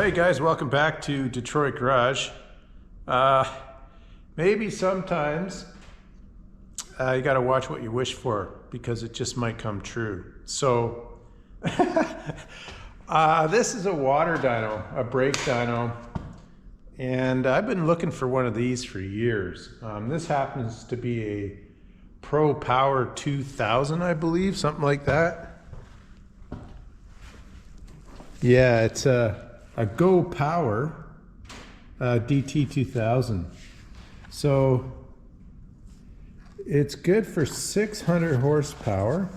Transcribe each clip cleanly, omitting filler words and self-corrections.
Hey guys, welcome back to Detroit Garage. Maybe sometimes you gotta watch what you wish for because it just might come true. So this is a water dyno, a brake dyno, and I've been looking for one of these for years. This happens to be a Pro Power 2000, I believe, something like that. Yeah, it's a GoPower DT 2000. So it's good for 600 horsepower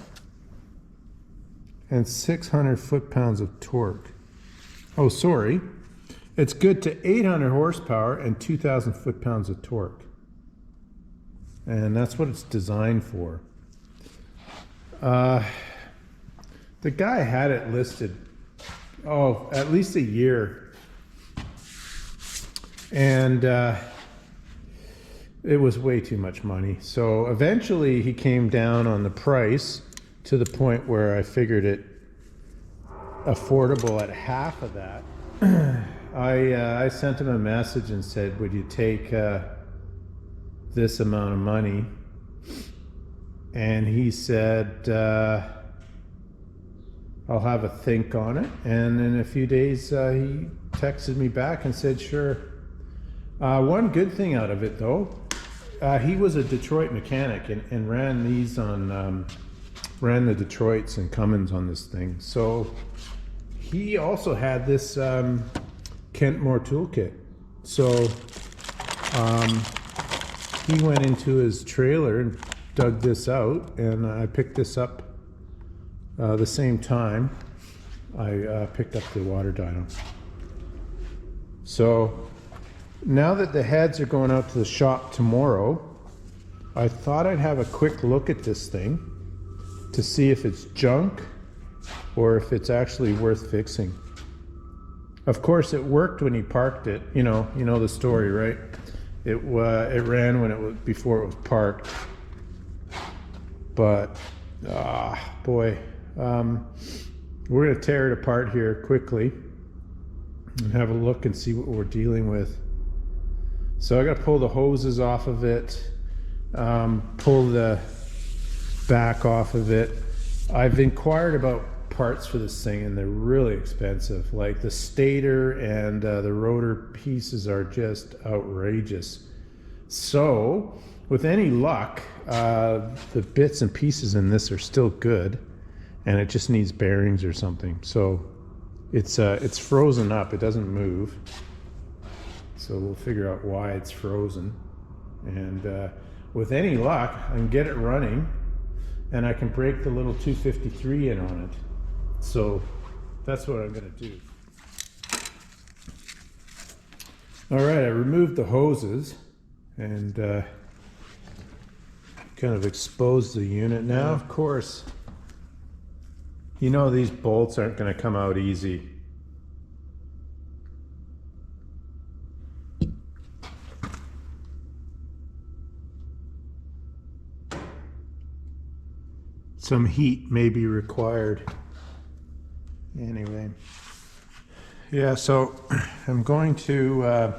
and 600 foot-pounds of torque. Oh, sorry. It's good to 800 horsepower and 2,000 foot-pounds of torque. And that's what it's designed for. The guy had it listed, at least a year. And it was way too much money. So eventually he came down on the price to the point where I figured it affordable at half of that. I sent him a message and said, would you take this amount of money? And he said, I'll have a think on it. And in a few days he texted me back and said, sure. One good thing out of it though, he was a Detroit mechanic and ran these on, ran the Detroits and Cummins on this thing. So he also had this Kentmore toolkit. So he went into his trailer and dug this out, and I picked this up the same time I picked up the water dyno. So now that the heads are going out to the shop tomorrow, I thought I'd have a quick look at this thing to see if it's junk or if it's actually worth fixing. Of course, it worked when he parked it. You know the story, right? It ran when it was before it was parked. But boy, we're gonna tear it apart here quickly and have a look and see what we're dealing with. So I got to pull the hoses off of it, pull the back off of it. I've inquired about parts for this thing and they're really expensive. Like the stator and the rotor pieces are just outrageous. So with any luck, the bits and pieces in this are still good and it just needs bearings or something. So it's frozen up, it doesn't move. So we'll figure out why it's frozen. And with any luck, I can get it running and I can break the little 253 in on it. So that's what I'm gonna do. All right, I removed the hoses and kind of exposed the unit. Now, of course, you know these bolts aren't gonna come out easy. Some heat may be required. Anyway, yeah, so I'm going to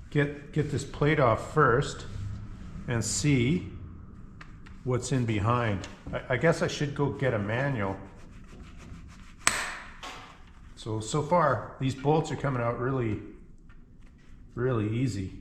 get this plate off first and see what's in behind. I guess I should go get a manual. So far, these bolts are coming out really easy.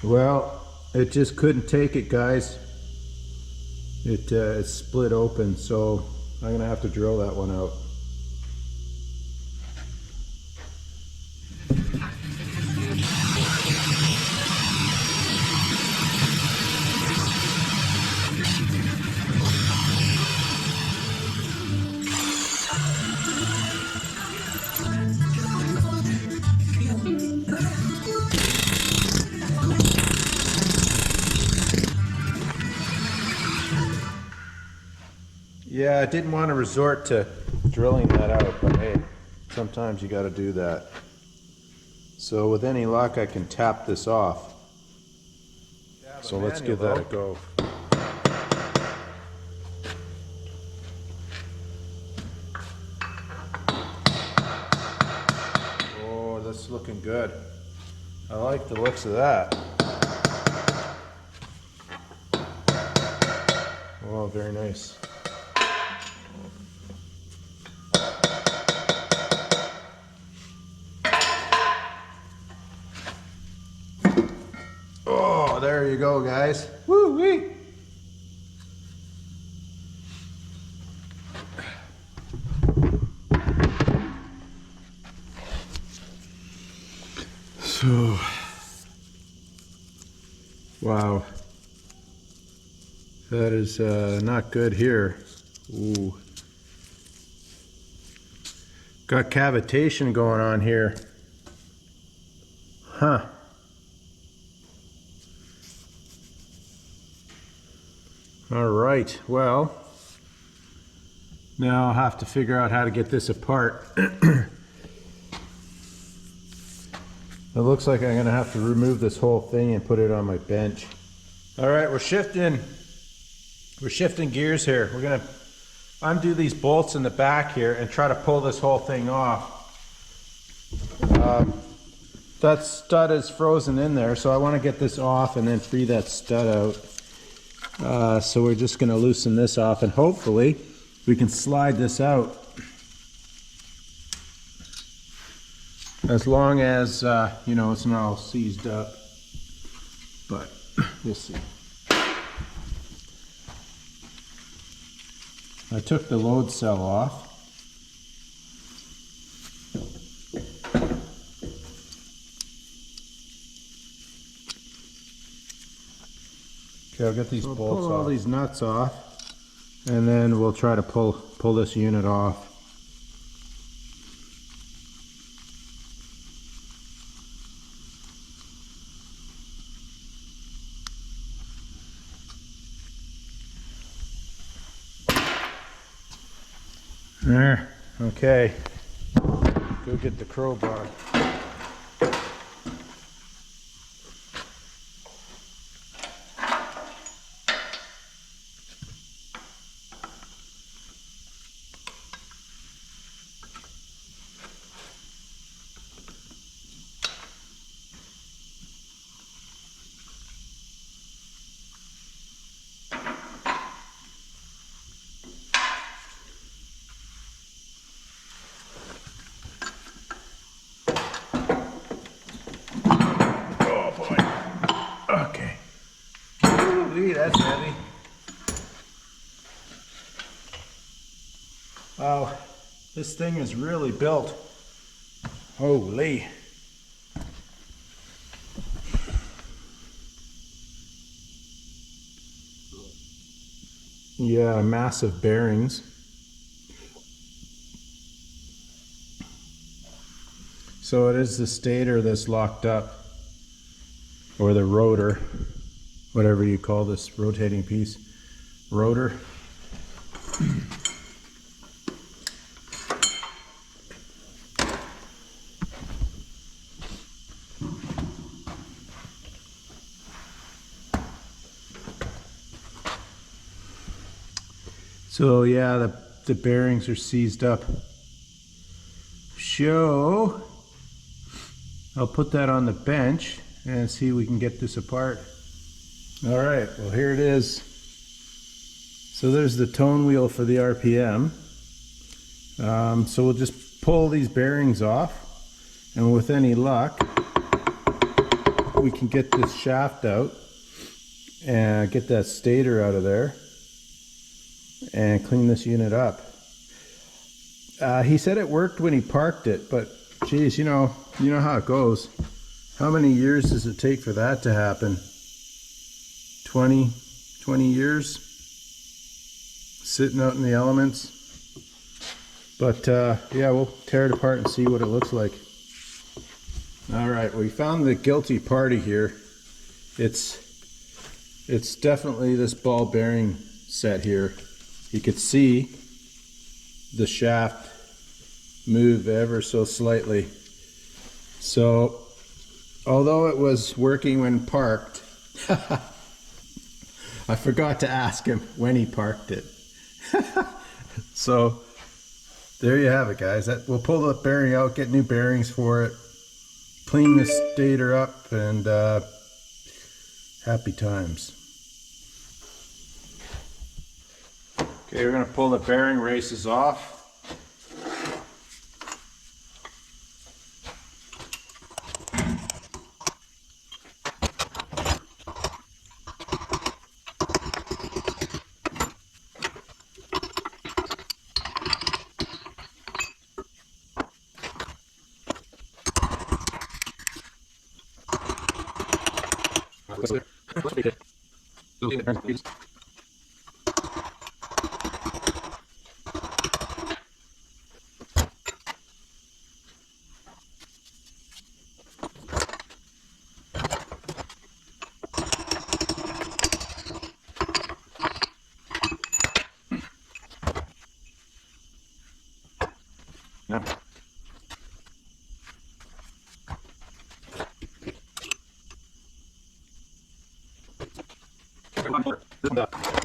Well, it just couldn't take it, guys. It split open, so I'm gonna have to drill that one out. Yeah, I didn't want to resort to drilling that out, but hey, sometimes you got to do that. So with any luck, I can tap this off. So let's give that a go. Oh, that's looking good. I like the looks of that. Oh, very nice. Oh, there you go, guys. Woo-wee. So, wow. That is not good here. Ooh. Got cavitation going on here. Huh. All right, well, now I'll have to figure out how to get this apart. It looks like I'm gonna have to remove this whole thing and put it on my bench. All right, we're shifting gears here. We're gonna undo these bolts in the back here and try to pull this whole thing off. That stud is frozen in there, so I want to get this off and then free that stud out. So we're just going to loosen this off and hopefully we can slide this out. As long as, you know, it's not all seized up. But we'll see. I took the load cell off. Okay, I'll get these bolts off. Pull all these nuts off. and then we'll try to pull this unit off. There, okay. Go get the crowbar. Okay. Ooh, that's heavy. Wow, this thing is really built. Holy. Yeah, massive bearings. So it is the stator that's locked up, or the rotor, whatever you call this rotating piece. Rotor. So yeah, the bearings are seized up. So I'll put that on the bench and see if we can get this apart. All right, well here it is. So there's the tone wheel for the RPM. So we'll just pull these bearings off, and with any luck we can get this shaft out and get that stator out of there and clean this unit up. He said it worked when he parked it, but geez, you know how it goes. How many years does it take for that to happen? 20 years sitting out in the elements. But yeah, we'll tear it apart and see what it looks like. All right, we found the guilty party here. It's definitely this ball bearing set here. You could see the shaft move ever so slightly. So although it was working when parked, I forgot to ask him when he parked it. So there you have it, guys. We'll pull the bearing out, get new bearings for it, clean the stator up, and happy times. Okay, we're going to pull the bearing races off.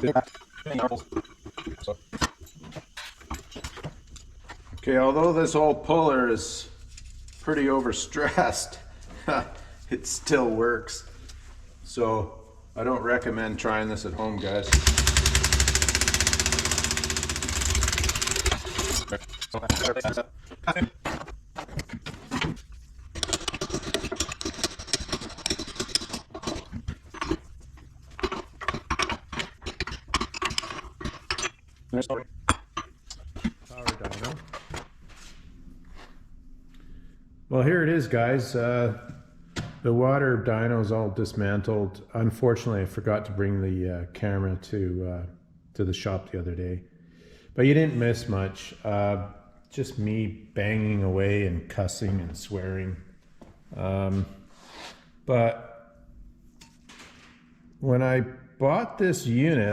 Yeah. Okay, although this old puller is pretty overstressed, it still works. So I don't recommend trying this at home, guys. Power dyno. Well, here it is, guys. The water dyno is all dismantled. Unfortunately, I forgot to bring the camera to to the shop the other day. But you didn't miss much. Just me banging away and cussing and swearing. But when I bought this unit,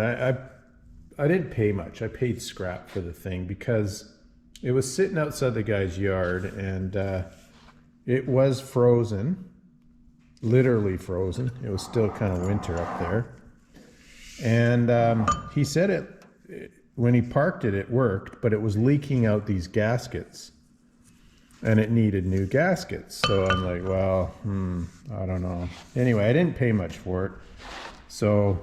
I didn't pay much. I paid scrap for the thing because it was sitting outside the guy's yard, and it was frozen, literally frozen. It was still kind of winter up there. And he said when he parked it, it worked, but it was leaking out these gaskets, and it needed new gaskets. So I'm like, well, I don't know. Anyway, I didn't pay much for it. So,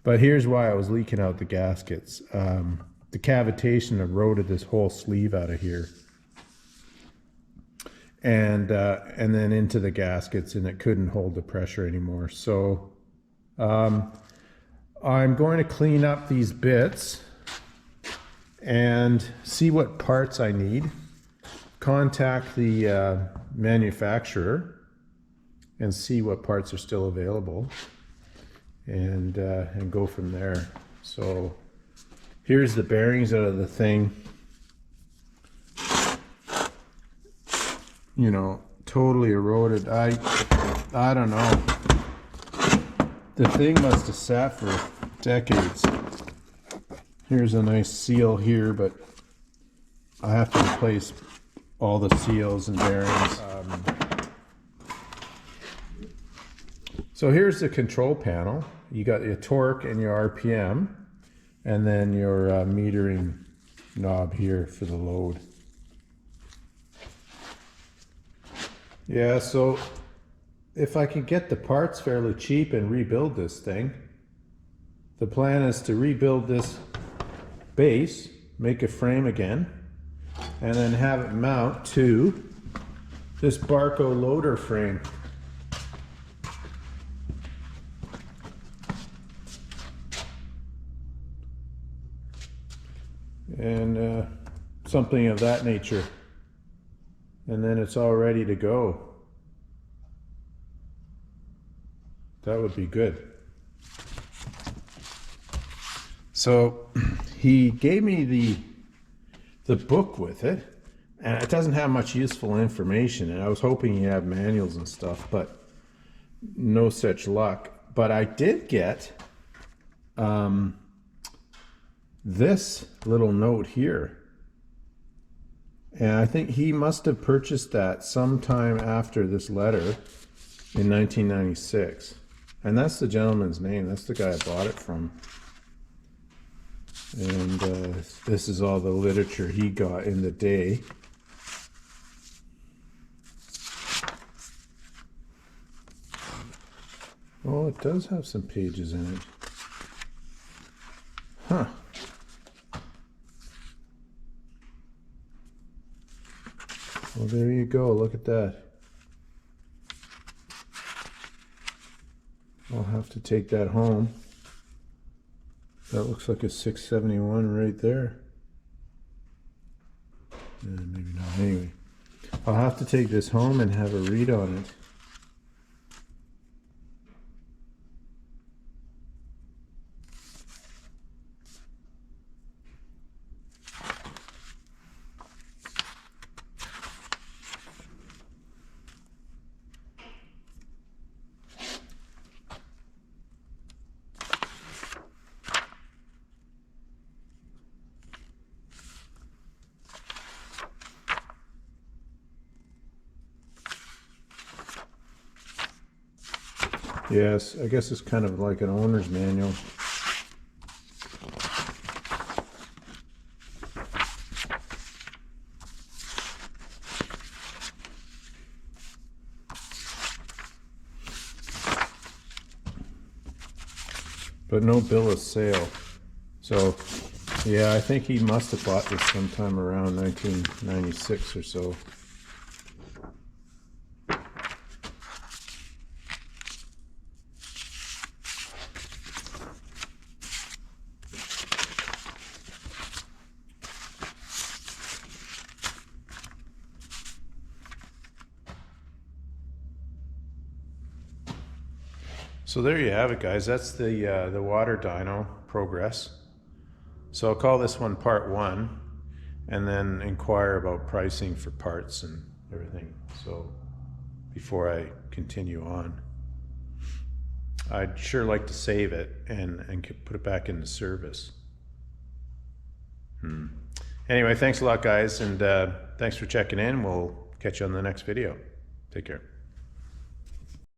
but here's why I was leaking out the gaskets. The cavitation eroded this whole sleeve out of here, and then into the gaskets, and it couldn't hold the pressure anymore. So I'm going to clean up these bits and see what parts I need, contact the manufacturer and see what parts are still available, and go from there. So here's the bearings out of the thing. You know, totally eroded. I don't know. The thing must have sat for decades. Here's a nice seal here, but I have to replace all the seals and bearings. So here's the control panel. You got your torque and your RPM, and then your metering knob here for the load. Yeah, so if I can get the parts fairly cheap and rebuild this thing, the plan is to rebuild this base, make a frame again, and then have it mount to this Barco loader frame. And something of that nature. And then it's all ready to go. That would be good. So he gave me the book with it, and it doesn't have much useful information, and I was hoping he'd have manuals and stuff, but no such luck. But I did get this little note here, and I think he must have purchased that sometime after this letter in 1996. And that's the gentleman's name. That's the guy I bought it from. And this is all the literature he got in the day. Oh, it does have some pages in it. Huh. Well, there you go. Look at that. I'll have to take that home. That looks like a 671 right there. Maybe not. Anyway, I'll have to take this home and have a read on it. Yes, I guess it's kind of like an owner's manual. But no bill of sale. So, yeah, I think he must have bought this sometime around 1996 or so. So there you have it, guys. That's the water dyno progress. So I'll call this one part 1 and then inquire about pricing for parts and everything. So before I continue on, I'd sure like to save it and put it back into service. Anyway, thanks a lot, guys, and thanks for checking in. We'll catch you on the next video. Take care.